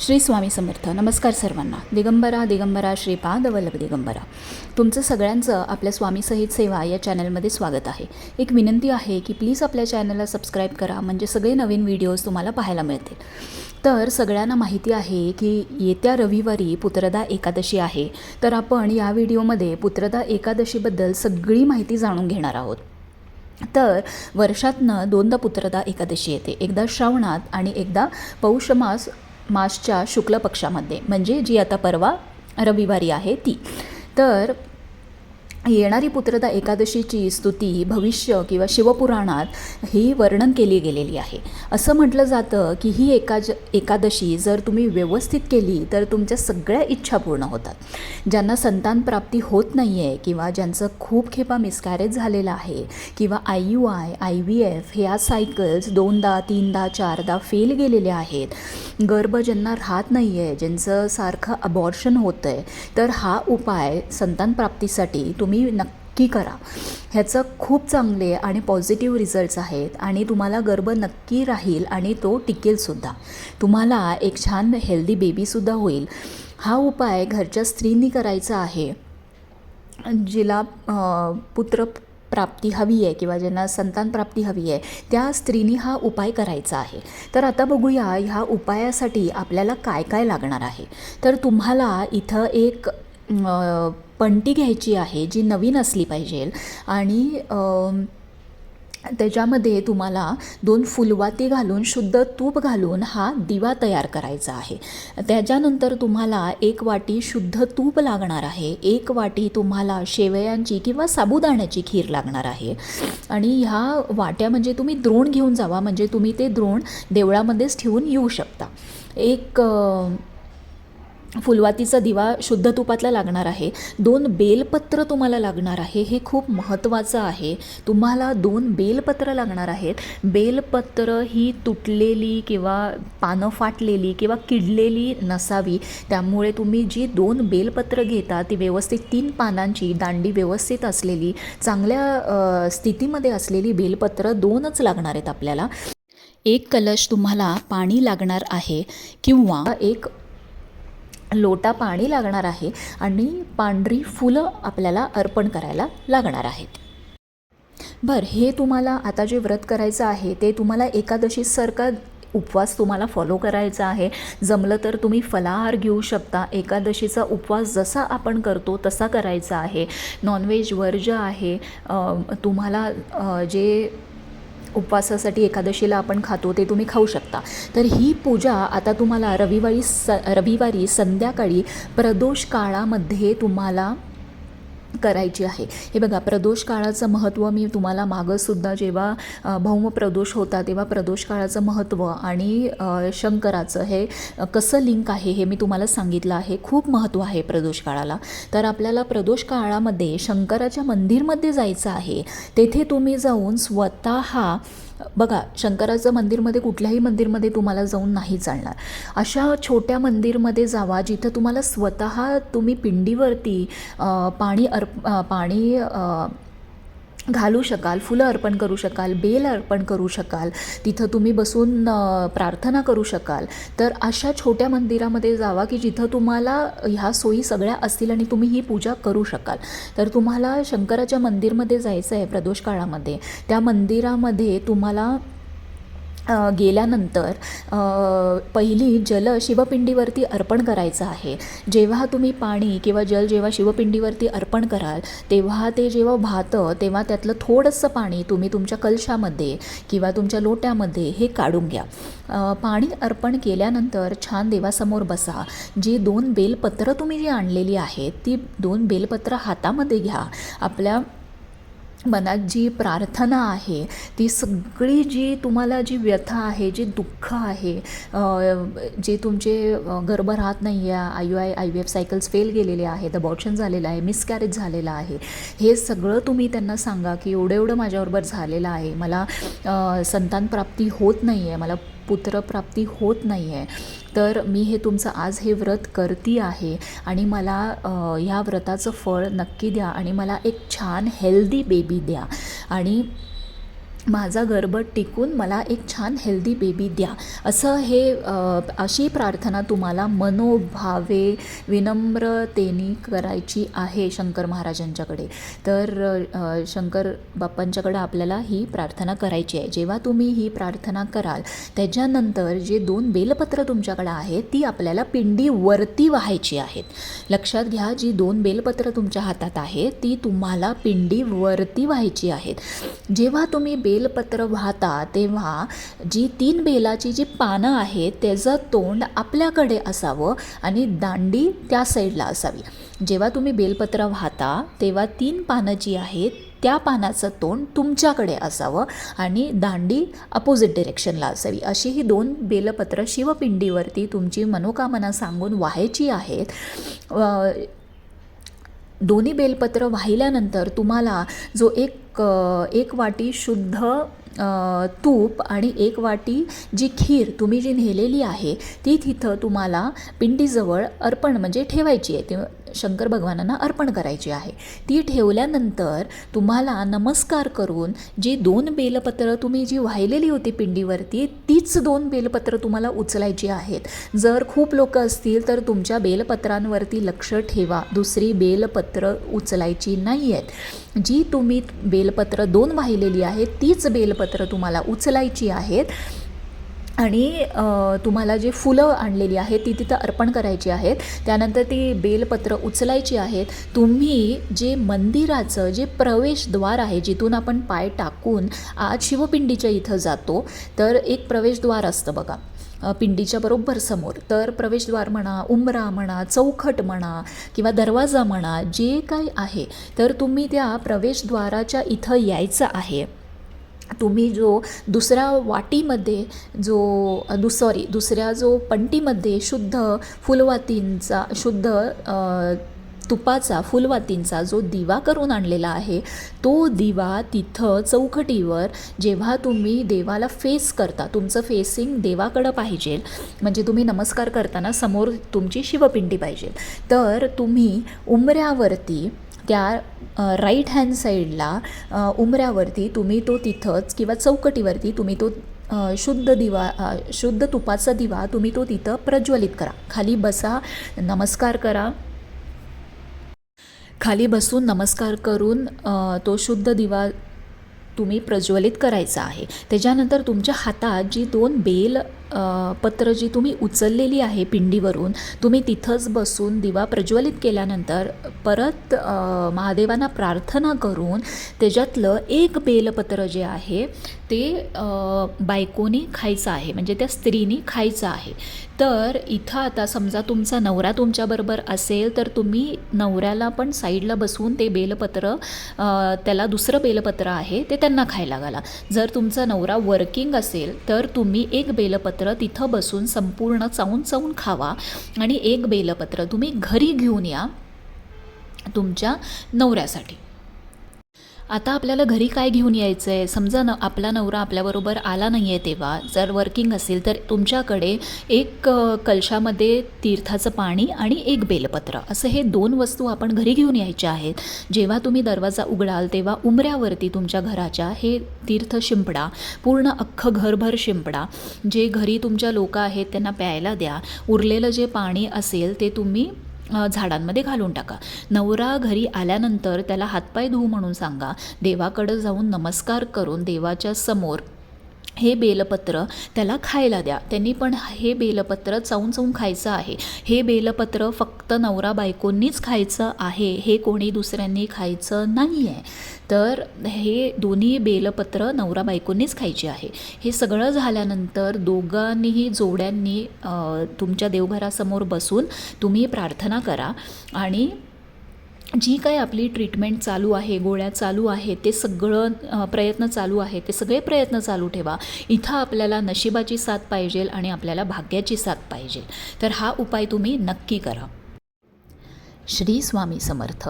श्री स्वामी समर्थ. नमस्कार सर्वांना. दिगंबरा दिगंबरा श्रीपाद वल्लभ दिगंबरा. तुमचं सगळ्यांचं आपल्या स्वामी सहित सेवा या चॅनलमध्ये स्वागत आहे. एक विनंती आहे की प्लीज आपल्या चॅनलला सबस्क्राईब करा, म्हणजे सगळे नवीन व्हिडिओज तुम्हाला पाहायला मिळतील. तर सगळ्यांना माहिती आहे की येत्या रविवारी पुत्रदा एकादशी आहे. तर आपण या व्हिडिओमध्ये पुत्रदा एकादशीबद्दल सगळी माहिती जाणून घेणार आहोत. तर वर्षातनं दोनदा पुत्रदा एकादशी येते, एकदा श्रावणात आणि एकदा पौष मासच्या शुक्ल पक्षामध्ये, म्हणजे जी आता परवा रविवारी आहे ती. तर येणारी पुत्रदा एकादशीची स्तुती भविष्य किंवा शिवपुराणात ही वर्णन केली गेलेली आहे. असं म्हटलं जातं की ही एकादशी जर तुम्ही व्यवस्थित केली तर तुमच्या सगळ्या इच्छा पूर्ण होतात. ज्यांना संतान प्राप्ती होत नाही आहे किंवा ज्यांचं खूप खेपा मिसकॅरेज झालेला आहे किंवा IUI IVF ह्या सायकल्स 2दा 3दा 4दा फेल गेलेले आहेत, गर्भ ज्यांना राहत नाही आहे, ज्यांचं सारखं अबॉर्शन होतं आहे, तर हा उपाय संतान प्राप्तीसाठी तुम्ही नक्की करा. ह्याचं खूप चांगले आणि पॉझिटिव्ह रिझल्ट्स आहेत आणि तुम्हाला गर्भ नक्की राहील आणि तो टिकेलसुद्धा. तुम्हाला एक छान हेल्दी बेबीसुद्धा होईल. हा उपाय घरच्या स्त्रींनी करायचा आहे जिला पुत्र प्राप्ती हवी आहे किंवा ज्यांना संतान प्राप्ती हवी आहे, त्या स्त्रीनी हा उपाय करायचा आहे. तर आता बघूया ह्या उपायासाठी आपल्याला काय काय लागणार आहे. तर तुम्हाला इथं एक पंटी घ्यायची आहे जी नवीन असली पाहिजे आणि त्याच्यामध्ये तुम्हाला 2 फुलवाती घालून शुद्ध तूप घालून हा दिवा तयार करायचा आहे. त्याच्यानंतर तुम्हाला 1 वाटी शुद्ध तूप लागणार आहे, 1 वाटी तुम्हाला शेवयांची किंवा साबुदाण्याची खीर लागणार आहे. आणि ह्या वाट्या म्हणजे तुम्ही द्रोण घेऊन जावा, म्हणजे तुम्ही ते द्रोण देवळामध्येच ठेवून येऊ शकता. एक फुलवातीचा दिवा शुद्ध तुपातला लागणार आहे. 2 बेलपत्र तुम्हाला लागणार आहे, हे खूप महत्त्वाचं आहे. तुम्हाला 2 बेलपत्र लागणार आहेत. बेलपत्र ही तुटलेली किंवा पानं फाटलेली किंवा किडलेली नसावी, त्यामुळे तुम्ही जी 2 बेलपत्र घेता ती व्यवस्थित 3 पानांची दांडी व्यवस्थित असलेली चांगल्या स्थितीमध्ये असलेली बेलपत्र 2च लागणार आहेत आपल्याला. 1 कलश तुम्हाला पाणी लागणार आहे किंवा 1 लोटा पाणी लागणार आहे आणि पांढरी फुलं आपल्याला अर्पण करायला लागणार आहेत. हे तुम्हाला आता जे व्रत करायचं आहे ते तुम्हाला एकादशीसारखा उपवास तुम्हाला फॉलो करायचा आहे. जमलं तर तुम्ही फलाहार घेऊ शकता. एकादशीचा उपवास जसा आपण करतो तसा करायचा आहे. नॉनव्हेज वर्ज्य आहे. तुम्हाला जे उपवासासाठी एकादशीला आपण खातो ते तुम्ही खाऊ शकता. तर ही पूजा आता तुम्हाला रविवारी संध्याकाळी प्रदोष काळामध्ये तुम्हाला करायची आहे. हे बघा, प्रदोष काळाचं महत्त्व मी तुम्हाला मागंसुद्धा जेव्हा भौम प्रदोष होता तेव्हा प्रदोष काळाचं महत्त्व आणि शंकराचं हे कसं लिंक आहे हे मी तुम्हाला सांगितलं आहे. खूप महत्त्व आहे प्रदोष काळाला. तर आपल्याला प्रदोष काळामध्ये शंकराच्या मंदिरमध्ये जायचं आहे. तेथे तुम्ही जाऊन स्वतः बघा, शंकराचं मंदिरमध्ये कुठल्याही मंदिरमध्ये तुम्हाला जाऊन नाही चालणार. अशा छोट्या मंदिरमध्ये जावा जिथं तुम्हाला स्वतः तुम्ही पिंडीवरती पाणी घालू शकाल, फुलं अर्पण करू शकाल, बेल अर्पण करू शकाल, तिथं तुम्ही बसून प्रार्थना करू शकाल. तर अशा छोट्या मंदिरामध्ये जावा की जिथं तुम्हाला ह्या सोयी सगळ्या असतील आणि तुम्ही ही पूजा करू शकाल. तर तुम्हाला शंकराच्या मंदिरमध्ये जायचं आहे प्रदोष काळामध्ये. त्या मंदिरामध्ये तुम्हाला गेल्यानंतर पहिली जल शिवपिंडीवरती अर्पण करायचं आहे. जेव्हा तुम्ही पाणी किंवा जल जेव्हा शिवपिंडीवरती अर्पण कराल तेव्हा ते जेव्हा वाहतं तेव्हा त्यातलं थोडंसं पाणी तुम्ही तुमच्या कलशामध्ये किंवा तुमच्या लोट्यामध्ये हे काढून घ्या. पाणी अर्पण केल्यानंतर छान देवासमोर बसा. जी 2 बेलपत्र तुम्ही जी आणलेली आहेत ती 2 बेलपत्र हातामध्ये घ्या. आपल्या मनात जी प्रार्थना आहे ती सगळी, जी तुम्हाला जी व्यथा आहे, जे दुःख आहे, जे तुमचे गर्भ राहत नाही आहे, IUI IVF सायकल्स फेल गेलेले आहेत, अबॉर्शन झालेलं आहे, मिसकॅरेज झालेलं आहे, हे सगळं तुम्ही त्यांना सांगा की एवढं माझ्याबरोबर झालेलं आहे, मला संतान प्राप्ती होत नाही आहे, मला पुत्रप्राप्ती होत नाही आहे. तर मी हे तुमचं आज हे व्रत करती आहे आणि मला ह्या व्रताचं फळ नक्की द्या आणि मला एक छान हेल्दी बेबी द्या. आणि माझा गर्भ टिकून मला एक छान हेल्दी बेबी द्या, असं हे अशी प्रार्थना तुम्हाला मनोभावे विनम्रतेने करायची आहे शंकर महाराजांच्याकडे. तर शंकर बाप्पांच्याकडे आपल्याला ही प्रार्थना करायची आहे. जेव्हा तुम्ही ही प्रार्थना कराल त्याच्यानंतर जे 2 बेलपत्र तुमच्याकडे आहेत ती आपल्याला पिंडीवरती वाहायची आहेत. लक्षात घ्या, जी 2 बेलपत्र तुमच्या हातात आहेत ती तुम्हाला पिंडीवरती व्हायची आहेत. जेव्हा तुम्ही बेलपत्र वाहता तेव्हा जी 3 बेलाची जी पानं आहेत त्याचं तोंड आपल्याकडे असावं आणि दांडी त्या साईडला असावी. जेव्हा तुम्ही बेलपत्र वाहता तेव्हा 3 पानं जी आहेत त्या पानाचं तोंड तुमच्याकडे असावं आणि दांडी अपोजिट डिरेक्शनला असावी. अशी ही 2 बेलपत्र शिवपिंडीवरती तुमची मनोकामना सांगून वाहायची आहेत. दोन्ही बेलपत्र वाहिल्यानंतर तुम्हाला जो एक वाटी शुद्ध तूप आणि 1 वाटी जी खीर तुम्ही जी नेलेली आहे ती तिथं तुम्हाला पिंडीजवळ अर्पण म्हणजे ठेवायची आहे. ते शंकर भगवानांना अर्पण करायची आहे. ती ठेवल्यानंतर तुम्हाला नमस्कार करून जी 2 बेलपत्र तुम्ही जी वाहिलेली होती पिंडीवरती तीच 2 बेलपत्र तुम्हाला उचलायची आहेत. जर खूप लोक असतील तर तुमच्या बेलपत्रांवरती लक्ष ठेवा, दुसरी बेलपत्र उचलायची नाही आहेत. जी तुम्ही बेलपत्र 2 वाहिलेली आहेत तीच बेलपत्र तुम्हाला उचलायची आहेत आणि तुम्हाला जे फुलं आणलेली आहेत ती तिथं अर्पण करायची आहेत. त्यानंतर ती बेलपत्र उचलायची आहेत. तुम्ही जे मंदिराचं जे प्रवेशद्वार आहे जिथून आपण पाय टाकून आज शिवपिंडीच्या इथं जातो तर एक प्रवेशद्वार असतं बघा पिंडीच्या बरोबर समोर. तर प्रवेशद्वार म्हणा, उंबरा म्हणा, चौखट म्हणा किंवा दरवाजा म्हणा, जे काही आहे तर तुम्ही त्या प्रवेशद्वाराच्या इथं यायचं आहे. तुम्ही जो दुसऱ्या वाटीमध्ये दुसऱ्या जो पंटीमध्ये शुद्ध फुलवातींचा तुपाचा फुलवातींचा जो दिवा करून आणलेला आहे तो दिवा तिथं चौकटीवर जेव्हा तुम्ही देवाला फेस करता, तुमचं फेसिंग देवाकडं पाहिजे, म्हणजे तुम्ही नमस्कार करताना समोर तुमची शिवपिंडी पाहिजे. तर तुम्ही उंबऱ्यावरती त्या राईट हँड साईडला उंबऱ्यावरती तुम्ही तो तिथंच किंवा चौकटीवरती तुम्ही तो शुद्ध तुपाचा दिवा तुम्ही तो तिथं प्रज्वलित करा. खाली बसा, नमस्कार करा. खाली बसून नमस्कार करून तो शुद्ध दिवा तुम्ही प्रज्वलित करायचा आहे. त्याच्यानंतर तुमच्या हातात जी 2 बेल पत्र जी तुम्ही उचललेली आहे पिंडीवरून तुम्ही तिथंच बसून दिवा प्रज्वलित केल्यानंतर परत महादेवांना प्रार्थना करून त्याच्यातलं 1 बेलपत्र जे आहे ते बायकोनी खायचं आहे, म्हणजे त्या स्त्रीनी खायचं आहे. तर इथं आता समजा तुमचा नवरा तुमच्याबरोबर असेल तर तुम्ही नवऱ्याला पण साईडला बसवून ते बेलपत्र त्याला दुसरं बेलपत्र आहे ते त्यांना खायला घाला. जर तुमचा नवरा वर्किंग असेल तर तुम्ही 1 बेलपत्र तिथं बसून संपूर्ण चावून खावा आणि 1 बेलपत्र तुम्ही घरी घेऊन या तुमच्या नवऱ्यासाठी. आता आपल्याला घरी काय घेऊन यायचं आहे, समजा आपला नवरा आपल्याबरोबर आला नाही आहे तेव्हा जर वर्किंग असेल तर तुमच्याकडे 1 कलशामध्ये तीर्थाचं पाणी आणि 1 बेलपत्र असं हे 2 वस्तू आपण घरी घेऊन यायच्या आहेत. जेव्हा तुम्ही दरवाजा उघडाल तेव्हा उंबऱ्यावरती तुमच्या घराच्या हे तीर्थ शिंपडा, पूर्ण अख्खं घरभर शिंपडा. जे घरी तुमच्या लोक आहेत त्यांना प्यायला द्या. उरलेलं जे पाणी असेल ते तुम्ही झाडांमध्ये घालून टाका. नवरा घरी आल्यानंतर त्याला हातपाय धुवू म्हणून सांगा. देवाकडं जाऊन नमस्कार करून देवाच्या समोर हे बेलपत्र त्याला खायला द्या. त्यांनी पण हे बेलपत्र चावून खायचं आहे. हे बेलपत्र फक्त नवरा बायकोंनीच खायचं आहे, हे कोणी दुसऱ्यांनी खायचं नाही आहे. तर हे दोन्ही बेलपत्र नवरा बायकोंनीच खायचे आहे. हे सगळं झाल्यानंतर दोघांनीही जोड्यांनी तुमच्या देवघरासमोर बसून तुम्ही प्रार्थना करा आणि जी काही आपली ट्रीटमेंट चालू आहे, गोळ्या चालू आहे, ते सगळं प्रयत्न चालू आहे, ते सगळे प्रयत्न चालू ठेवा. इथं आपल्याला नशिबाची साथ पाहिजे आणि आपल्याला भाग्याची साथ पाहिजे. तर हा उपाय तुम्ही नक्की करा. श्री स्वामी समर्थ.